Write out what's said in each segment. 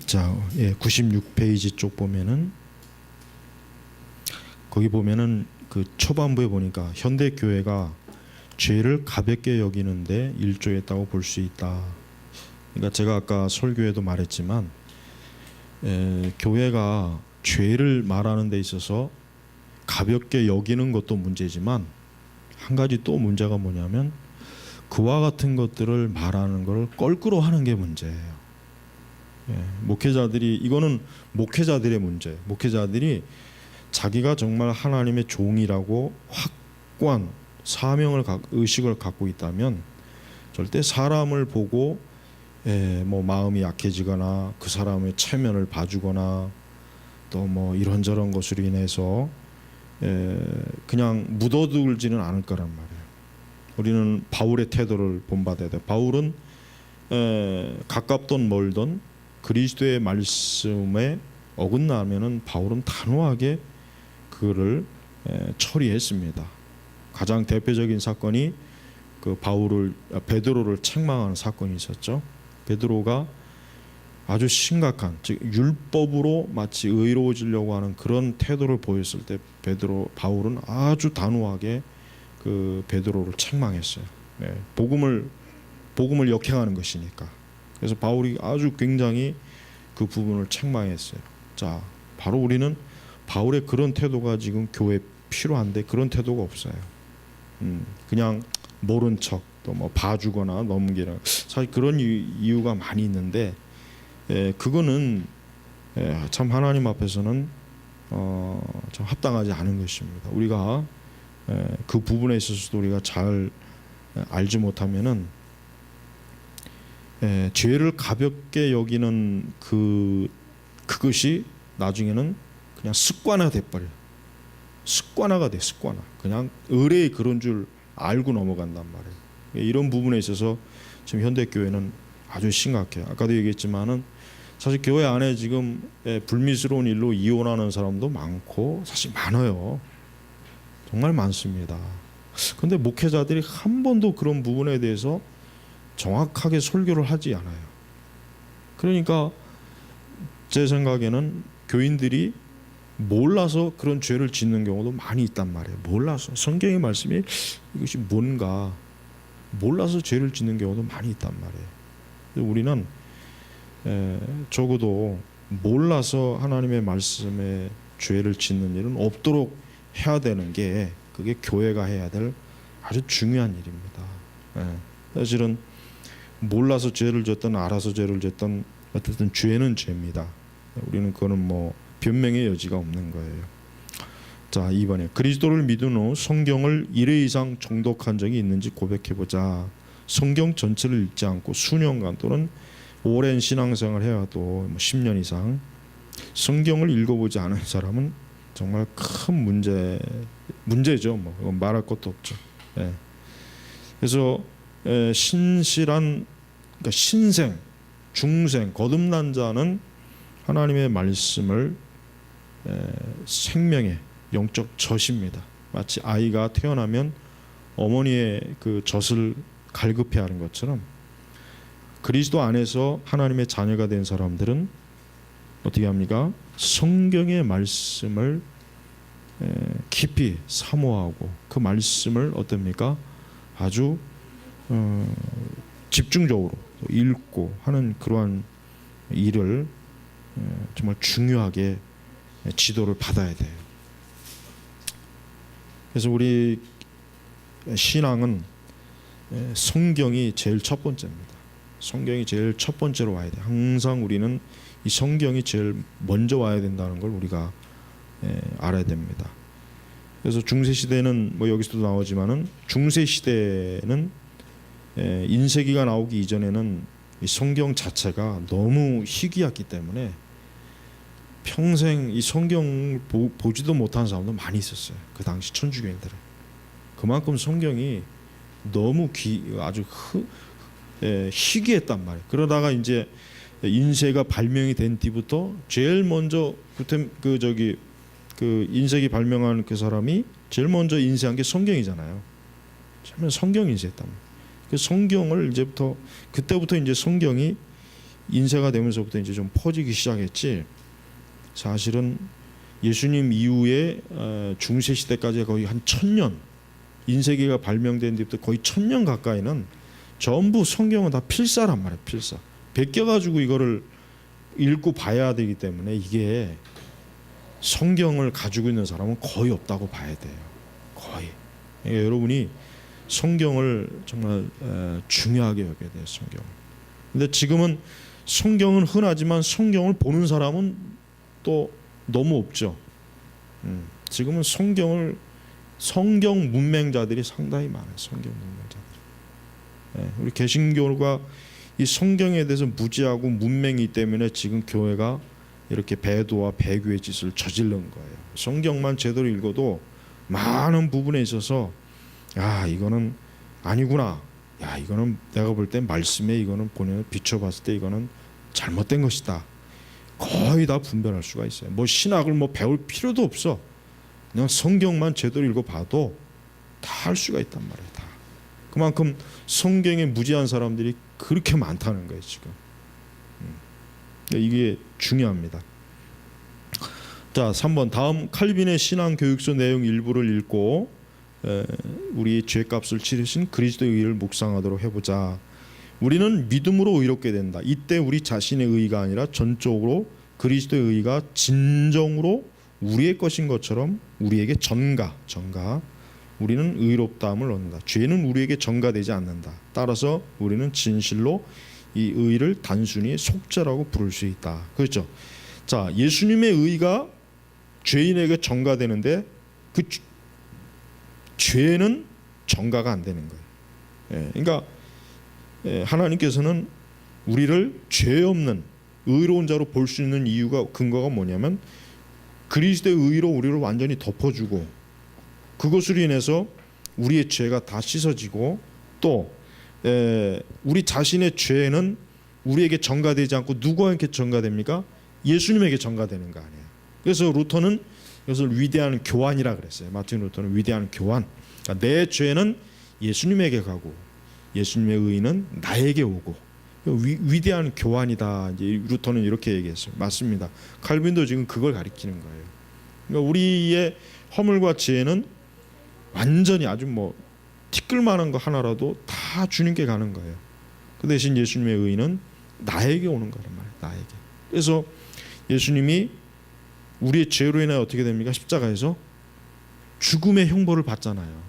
자, 96페이지 쪽 보면은 거기 보면은 그 초반부에 보니까 현대 교회가 죄를 가볍게 여기는데 일조했다고 볼 수 있다. 그러니까 제가 아까 설교에도 말했지만 교회가 죄를 말하는 데 있어서 가볍게 여기는 것도 문제지만 한 가지 또 문제가 뭐냐면 그와 같은 것들을 말하는 걸 껄끄러 하는 게 문제예요. 목회자들이, 이거는 목회자들의 문제. 목회자들이 자기가 정말 하나님의 종이라고 확고한 사명을 의식을 갖고 있다면 절대 사람을 보고 뭐 마음이 약해지거나 그 사람의 체면을 봐주거나 또 뭐 이런저런 것으로 인해서 그냥 묻어두지는 않을 거란 말이에요. 우리는 바울의 태도를 본받아야 돼. 바울은 가깝던 멀던 그리스도의 말씀에 어긋나면은 바울은 단호하게 그를 처리했습니다. 가장 대표적인 사건이 그 베드로를 책망하는 사건이 있었죠. 베드로가 아주 심각한, 즉 율법으로 마치 의로워지려고 하는 그런 태도를 보였을 때 바울은 아주 단호하게 그 베드로를 책망했어요. 복음을 역행하는 것이니까. 그래서 바울이 아주 굉장히 그 부분을 책망했어요. 자, 바로 우리는 바울의 그런 태도가 지금 교회에 필요한데 그런 태도가 없어요. 그냥 모른 척 또 뭐 봐주거나 넘기는, 사실 그런 이유가 많이 있는데 그거는 참 하나님 앞에서는 참 합당하지 않은 것입니다. 우리가 그 부분에 있어서도 우리가 잘 알지 못하면은 죄를 가볍게 여기는 그것이 나중에는 그냥 습관화가 돼버려. 습관화가 돼. 습관화. 그냥 의뢰의 그런 줄 알고 넘어간단 말이에요. 이런 부분에 있어서 지금 현대 교회는 아주 심각해요. 아까도 얘기했지만은 사실 교회 안에 지금 불미스러운 일로 이혼하는 사람도 많고 사실 많아요. 정말 많습니다. 그런데 목회자들이 한 번도 그런 부분에 대해서 정확하게 설교를 하지 않아요. 그러니까 제 생각에는 교인들이 몰라서 그런 죄를 짓는 경우도 많이 있단 말이에요. 몰라서 성경의 말씀이 이것이 뭔가 몰라서 죄를 짓는 경우도 많이 있단 말이에요. 우리는 적어도 몰라서 하나님의 말씀에 죄를 짓는 일은 없도록 해야 되는 게 그게 교회가 해야 될 아주 중요한 일입니다. 사실은 몰라서 죄를 졌든 알아서 죄를 졌든 어쨌든 죄는 죄입니다. 우리는 그거는 뭐 변명의 여지가 없는 거예요. 자, 2번에 그리스도를 믿은 후 성경을 1회 이상 정독한 적이 있는지 고백해보자. 성경 전체를 읽지 않고 수년간 또는 오랜 신앙생활을 해와도 뭐 10년 이상 성경을 읽어보지 않은 사람은 정말 큰 문제죠. 뭐 이건 말할 것도 없죠. 그래서 신실한, 그러니까 신생, 중생, 거듭난 자는 하나님의 말씀을 생명의 영적 젖입니다. 마치 아이가 태어나면 어머니의 그 젖을 갈급해하는 것처럼 그리스도 안에서 하나님의 자녀가 된 사람들은 어떻게 합니까? 성경의 말씀을 깊이 사모하고 그 말씀을 어떻습니까? 아주 집중적으로 읽고 하는 그러한 일을 정말 중요하게 지도를 받아야 돼요. 그래서 우리 신앙은 성경이 제일 첫 번째입니다. 성경이 제일 첫 번째로 와야 돼요. 항상 우리는 이 성경이 제일 먼저 와야 된다는 걸 우리가 알아야 됩니다. 그래서 중세시대는 뭐 여기서도 나오지만은 중세시대는 인쇄기가 나오기 이전에는 이 성경 자체가 너무 희귀했기 때문에 평생 이 성경을 보지도 못한 사람도 많이 있었어요. 그 당시 천주교인들은. 그만큼 성경이 너무 아주 희귀했단 말이에요. 그러다가 이제 인쇄가 발명이 된 뒤부터 제일 먼저 그 인쇄기 발명한 그 사람이 제일 먼저 인쇄한 게 성경이잖아요. 처음에 성경 인쇄했단 말이에요. 그 성경을 그때부터 이제 성경이 인쇄가 되면서부터 이제 좀 퍼지기 시작했지. 사실은 예수님 이후에 중세 시대까지 거의 한 1000년, 인쇄기가 발명된 뒤부터 거의 1000년 가까이는 전부 성경은 다 필사란 말이에요. 필사. 베껴가지고 이거를 읽고 봐야 되기 때문에 이게 성경을 가지고 있는 사람은 거의 없다고 봐야 돼요. 거의. 그러니까 여러분이 성경을 정말 중요하게 여겨야 돼요. 성경. 근데 지금은 성경은 흔하지만 성경을 보는 사람은 또 너무 없죠. 지금은 성경 문맹자들이 상당히 많아요. 성경 문맹자들. 우리 개신교가 이 성경에 대해서 무지하고 문맹이기 때문에 지금 교회가 이렇게 배도와 배교의 짓을 저지른 거예요. 성경만 제대로 읽어도 많은 부분에 있어서 야 이거는 아니구나. 야 이거는 내가 볼 때 말씀에 이거는 본인을 비춰봤을 때 이거는 잘못된 것이다. 거의 다 분별할 수가 있어요. 뭐 신학을 뭐 배울 필요도 없어. 그냥 성경만 제대로 읽어봐도 다 할 수가 있단 말이에요. 다. 그만큼 성경에 무지한 사람들이 그렇게 많다는 거예요. 지금. 이게 중요합니다. 자, 3번 다음 칼빈의 신앙교육서 내용 일부를 읽고 우리 죄값을 치르신 그리스도의 의를 묵상하도록 해보자. 우리는 믿음으로 의롭게 된다. 이때 우리 자신의 의가 아니라 전적으로 그리스도의 의가 진정으로 우리의 것인 것처럼 우리에게 전가 우리는 의롭다함을 얻는다. 죄는 우리에게 전가되지 않는다. 따라서 우리는 진실로 이 의를 단순히 속죄라고 부를 수 있다. 그렇죠? 자, 예수님의 의가 죄인에게 전가되는데 그 죄는 전가가 안 되는 거예요. 그러니까 하나님께서는 우리를 죄 없는 의로운 자로 볼 수 있는 이유가 근거가 뭐냐면 그리스도의 의로 우리를 완전히 덮어주고 그것으로 인해서 우리의 죄가 다 씻어지고 또 우리 자신의 죄는 우리에게 전가되지 않고 누구에게 전가됩니까? 예수님에게 전가되는 거 아니에요. 그래서 루터는 이것을 위대한 교환이라 그랬어요. 마틴 루터는 위대한 교환. 그러니까 내 죄는 예수님에게 가고 예수님의 의는 나에게 오고 위대한 교환이다. 이제 루터는 이렇게 얘기했어요. 맞습니다. 칼빈도 지금 그걸 가리키는 거예요. 그러니까 우리의 허물과 죄는 완전히 아주 뭐 티끌만한 거 하나라도 다 주님께 가는 거예요. 그 대신 예수님의 의는 나에게 오는 거란 말이에요. 나에게. 그래서 예수님이 우리의 죄로 인하여 어떻게 됩니까? 십자가에서 죽음의 형벌을 받잖아요.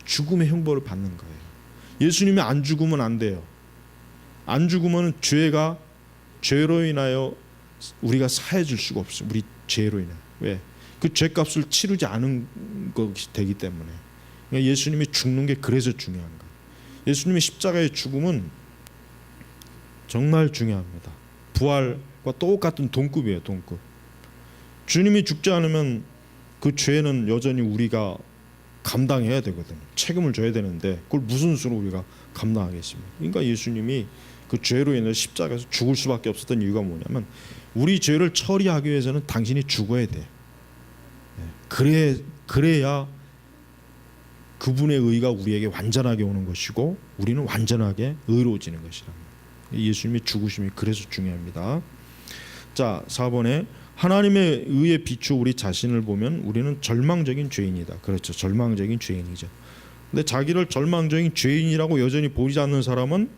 죽음의 형벌을 받는 거예요. 예수님이 안 죽으면 안 돼요. 안 죽으면 죄로 인하여 우리가 사해질 수가 없어요. 우리 죄로 인해. 왜? 그 죄값을 치르지 않은 것이 되기 때문에. 그러니까 예수님이 죽는 게 그래서 중요한 거예요. 예수님의 십자가의 죽음은 정말 중요합니다. 부활과 똑같은 동급이에요. 동급. 주님이 죽지 않으면 그 죄는 여전히 우리가 감당해야 되거든요. 책임을 져야 되는데 그걸 무슨 수로 우리가 감당하겠습니까? 그러니까 예수님이 그 죄로 인해 십자가에서 죽을 수밖에 없었던 이유가 뭐냐면 우리 죄를 처리하기 위해서는 당신이 죽어야 돼. 그래야 그분의 의가 우리에게 완전하게 오는 것이고 우리는 완전하게 의로워지는 것이랍니다. 예수님의 죽으심이 그래서 중요합니다. 자, 4번에 하나님의 의에 비추어 우리 자신을 보면 우리는 절망적인 죄인이다. 그렇죠. 절망적인 죄인이죠. 근데 자기를 절망적인 죄인이라고 여전히 보지 않는 사람은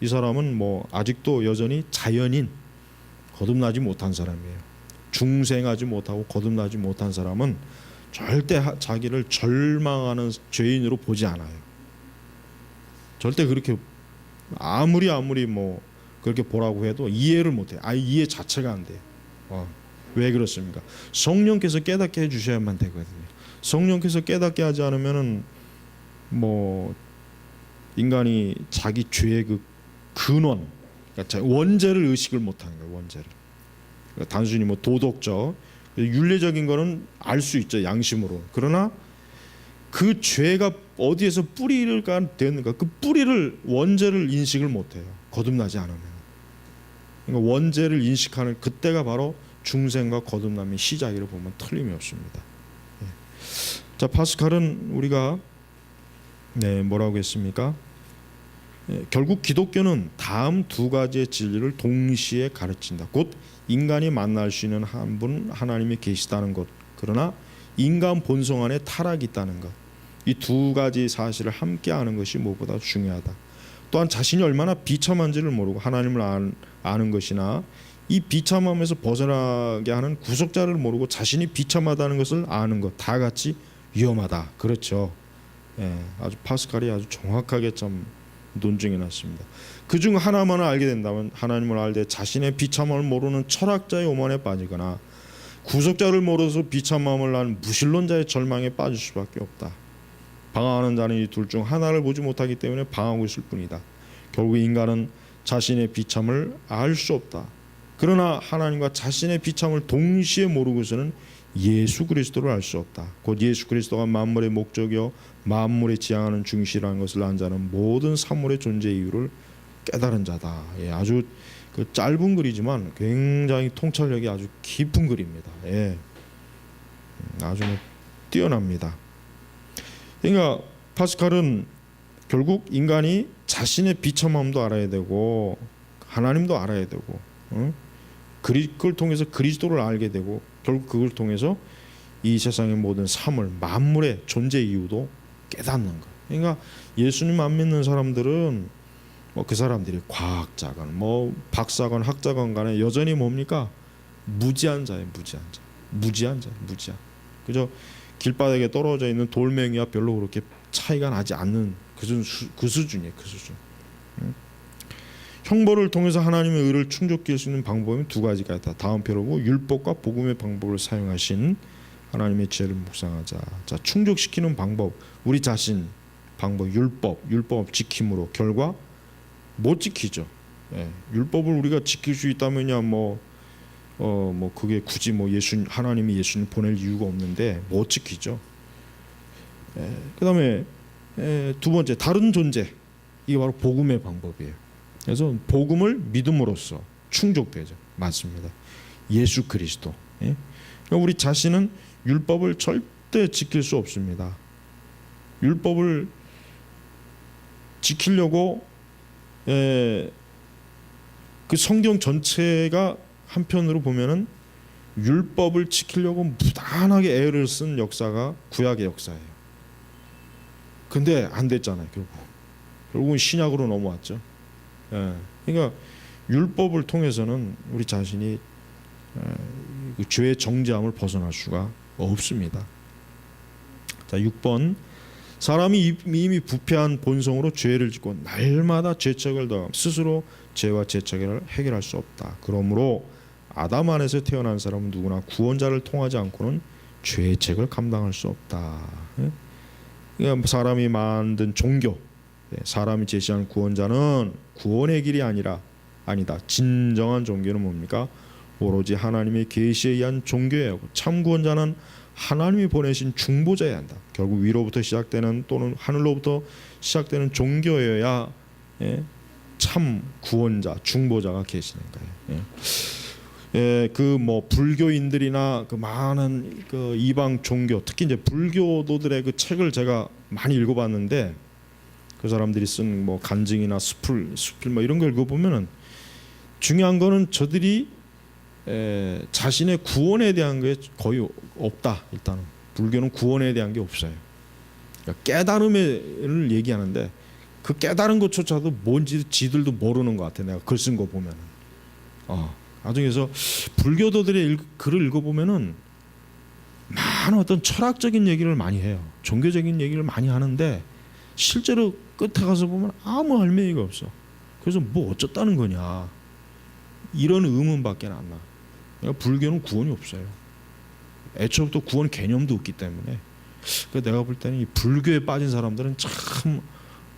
이 사람은 뭐 아직도 여전히 자연인, 거듭나지 못한 사람이에요. 중생하지 못하고 거듭나지 못한 사람은 절대 자기를 절망하는 죄인으로 보지 않아요. 절대 그렇게 아무리 뭐 그렇게 보라고 해도 이해를 못해요. 이해 자체가 안 돼요. 왜 그렇습니까? 성령께서 깨닫게 해주셔야만 되거든요. 성령께서 깨닫게 하지 않으면은 뭐 인간이 자기 죄의 그 근원, 그러니까 원죄를 의식을 못하는 거예요. 원죄를. 그러니까 단순히 뭐 도덕적, 윤리적인 거는 알 수 있죠. 양심으로. 그러나 그 죄가 어디에서 뿌리가 되는가? 그 뿌리를 원죄를 인식을 못해요. 거듭나지 않으면. 그러니까 원죄를 인식하는 그때가 바로 중생과 거듭남의 시작이라고 보면 틀림이 없습니다. 자, 파스칼은 우리가 뭐라고 했습니까? 결국 기독교는 다음 두 가지의 진리를 동시에 가르친다. 곧 인간이 만날 수 있는 한 분 하나님이 계시다는 것, 그러나 인간 본성 안에 타락이 있다는 것, 이 두 가지 사실을 함께하는 것이 무엇보다 중요하다. 또한 자신이 얼마나 비참한지를 모르고 하나님을 아는 것이나 이 비참함에서 벗어나게 하는 구속자를 모르고 자신이 비참하다는 것을 아는 것, 다 같이 위험하다. 그렇죠. 아주 파스칼이 아주 정확하게 좀 논증해 놨습니다. 그중 하나만을 알게 된다면 하나님을 알 때 자신의 비참함을 모르는 철학자의 오만에 빠지거나 구속자를 모르서 비참함을 난 무신론자의 절망에 빠질 수밖에 없다. 방황하는 자는 이 둘 중 하나를 보지 못하기 때문에 방황하고 있을 뿐이다. 결국 인간은 자신의 비참을 알 수 없다. 그러나 하나님과 자신의 비참을 동시에 모르고서는 예수 그리스도를 알 수 없다. 곧 예수 그리스도가 만물의 목적이요 만물에 지향하는 중심이라는 것을 안 자는 모든 사물의 존재 이유를 깨달은 자다. 아주 그 짧은 글이지만 굉장히 통찰력이 아주 깊은 글입니다. 아주 뛰어납니다. 그러니까 파스칼은 결국 인간이 자신의 비참함도 알아야 되고 하나님도 알아야 되고, 그걸 통해서 그리스도를 알게 되고, 결국 그걸 통해서 이 세상의 모든 사물, 만물의 존재 이유도 깨닫는 거. 그러니까 예수님 안 믿는 사람들은 그 사람들이 과학자건 박사건 학자건 간에 여전히 뭡니까? 무지한 자예요. 무지한 자. 그저 길바닥에 떨어져 있는 돌멩이와 별로 그렇게 차이가 나지 않는 그 수준이에요. 그 수준. 형벌을 통해서 하나님의 의를 충족할 수 있는 방법은 두 가지가 있다. 다음 표로 율법과 복음의 방법을 사용하신 하나님의 지혜를 묵상하자. 자, 충족시키는 방법, 우리 자신 방법, 율법 지킴으로 결과 못 지키죠. 율법을 우리가 지킬 수 있다면야 그게 굳이 하나님이 예수님 보낼 이유가 없는데 못 지키죠. 그다음에 두 번째 다른 존재, 이게 바로 복음의 방법이에요. 그래서 복음을 믿음으로써 충족되죠. 맞습니다. 예수 그리스도. 그러니까 우리 자신은 율법을 절대 지킬 수 없습니다. 율법을 지키려고 그 성경 전체가 한편으로 보면은 율법을 지키려고 무단하게 애를 쓴 역사가 구약의 역사예요. 근데 안 됐잖아요. 결국은 신약으로 넘어왔죠. 그러니까 율법을 통해서는 우리 자신이 죄의 정죄함을 벗어날 수가 없습니다. 자, 6번 사람이 이미 부패한 본성으로 죄를 짓고 날마다 죄책을 더함 스스로 죄와 죄책을 해결할 수 없다. 그러므로 아담 안에서 태어난 사람은 누구나 구원자를 통하지 않고는 죄책을 감당할 수 없다. 그러니까 사람이 만든 종교, 사람이 제시한 구원자는 구원의 길이 아니다. 진정한 종교는 뭡니까? 오로지 하나님의 계시에 의한 종교예요. 참 구원자는 하나님이 보내신 중보자여야 한다. 결국 위로부터 시작되는 또는 하늘로부터 시작되는 종교여야 참 구원자, 중보자가 계시는 거예요. 불교인들이나 그 많은 그 이방 종교, 특히 이제 불교도들의 그 책을 제가 많이 읽어봤는데, 그 사람들이 쓴 간증이나 수필 이런 걸 읽어보면은 중요한 거는 저들이 자신의 구원에 대한 게 거의 없다. 일단은 불교는 구원에 대한 게 없어요. 그러니까 깨달음을 얘기하는데 그 깨달은 것조차도 뭔지 지들도 모르는 것 같아. 내가 글 쓴 거 보면은. 나중에서 불교도들의 글을 읽어보면은 많은 어떤 철학적인 얘기를 많이 해요. 종교적인 얘기를 많이 하는데 실제로 끝에 가서 보면 아무 할매이가 없어. 그래서 어쩌다는 거냐, 이런 의문밖에 안 나. 그러니까 불교는 구원이 없어요. 애초부터 구원 개념도 없기 때문에. 그러니까 내가 볼 때는 이 불교에 빠진 사람들은 참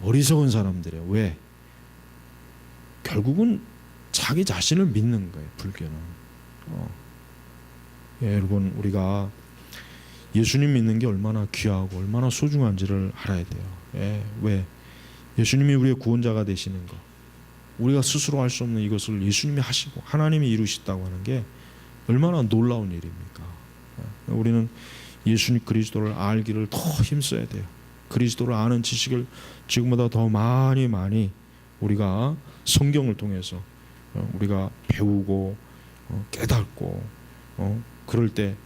어리석은 사람들이에요. 왜? 결국은 자기 자신을 믿는 거예요. 불교는. 여러분, 우리가 예수님 믿는 게 얼마나 귀하고 얼마나 소중한지를 알아야 돼요. 왜? 예수님이 우리의 구원자가 되시는 거, 우리가 스스로 할 수 없는 이것을 예수님이 하시고 하나님이 이루시다고 하는 게 얼마나 놀라운 일입니까? 우리는 예수님 그리스도를 알기를 더 힘써야 돼요. 그리스도를 아는 지식을 지금보다 더 많이 우리가 성경을 통해서 우리가 배우고 깨닫고 그럴 때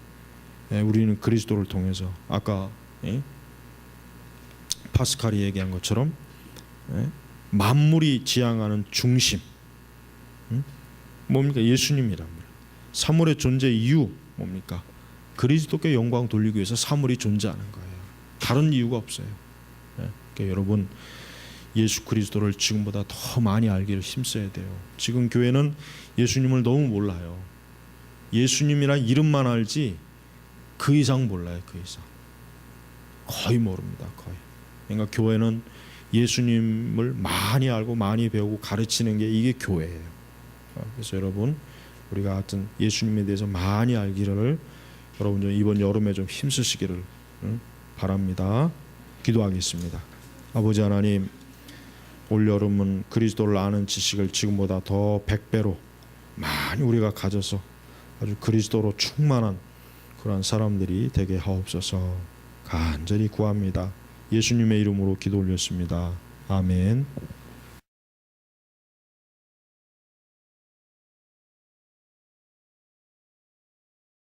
우리는 그리스도를 통해서 아까 파스칼이 얘기한 것처럼 만물이 지향하는 중심 뭡니까? 예수님이란 말이에요. 사물의 존재 이유 뭡니까? 그리스도께 영광 돌리기 위해서 사물이 존재하는 거예요. 다른 이유가 없어요. 그러니까 여러분 예수 그리스도를 지금보다 더 많이 알기를 힘써야 돼요. 지금 교회는 예수님을 너무 몰라요. 예수님이란 이름만 알지 그 이상 몰라요. 그 이상 거의 모릅니다. 거의. 그러니까 교회는 예수님을 많이 알고 많이 배우고 가르치는 게 이게 교회예요. 그래서 여러분 우리가 하여튼 예수님에 대해서 많이 알기를 여러분 이번 여름에 좀 힘쓰시기를 바랍니다. 기도하겠습니다. 아버지 하나님, 올 여름은 그리스도를 아는 지식을 지금보다 더 100배로 많이 우리가 가져서 아주 그리스도로 충만한 그러한 사람들이 되게 하옵소서 간절히 구합니다. 예수님의 이름으로 기도 올렸습니다. 아멘.